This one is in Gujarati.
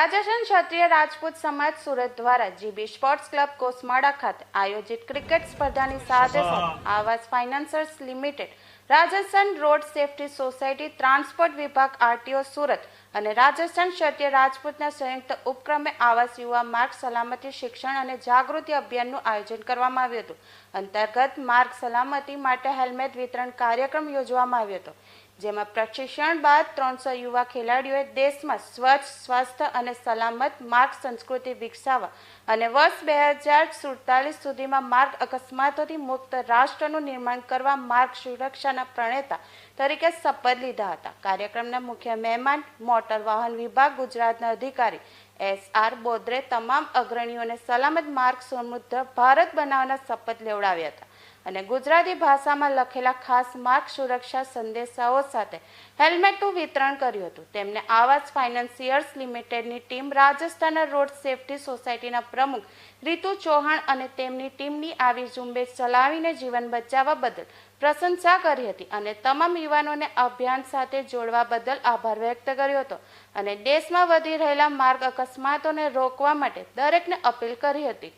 રાજસ્થાન ક્ષત્રિય રાજપૂત સમાજ સુરત દ્વારા જીબી સ્પોર્ટ્સ ક્લબ કોસમાળા ખાતે આયોજિત ક્રિકેટ સ્પર્ધાની સાથે Aavas financiers limited, Rajasthan road safety society, transport વિભાગ આરટીઓ સુરત અને રાજસ્થાન ક્ષત્રિય રાજપૂતના સંયુક્ત ઉપક્રમે આવાસ યુવા માર્ગ સલામતી શિક્ષણ અને જાગૃતિ અભિયાનનું આયોજન કરવામાં આવ્યું હતું. અંતર્ગત માર્ગ સલામતી માટે હેલ્મેટ વિતરણ કાર્યક્રમ યોજવામાં આવ્યો હતો, જેમાં પ્રશિક્ષણ બાદ 300 યુવા ખેલાડીઓએ દેશમાં સ્વચ્છ, સ્વસ્થ અને સલામત માર્ગ સંસ્કૃતિ વિકસાવવા અને વર્ષ 2047 સુધીમાં માર્ગ અકસ્માતોથી મુક્ત રાષ્ટ્રનું નિર્માણ કરવા માર્ગ સુરક્ષાના પ્રણેતા તરીકે શપથ લીધા હતા. કાર્યક્રમના મુખ્ય મહેમાન મોટર વાહન વિભાગ ગુજરાતના અધિકારી SR બોદરે તમામ અગ્રણીઓને સલામત માર્ગ સમૃદ્ધ ભારત બનાવવાના શપથ લેવડાવ્યા હતા અને ગુજરાતી ભાષામાં લખેલા ખાસ માર્ગ સુરક્ષા સંદેશાઓ સાથે હેલ્મેટનું વિતરણ કર્યું હતું. તેમને આવાસ financiers લિમિટેડની team, Rajasthan road safety સોસાયટીના પ્રમુખ રીતુ ચૌહાણ અને તેમની ટીમની આવી ઝુંબેશ ચલાવીને જીવન બચાવવા બદલ પ્રશંસા કરી હતી અને તમામ યુવાનોને અભિયાન સાથે જોડવા બદલ આભાર વ્યક્ત કર્યો હતો અને દેશમાં વધી રહેલા માર્ગ અકસ્માતોને રોકવા માટે દરેકને અપીલ કરી હતી.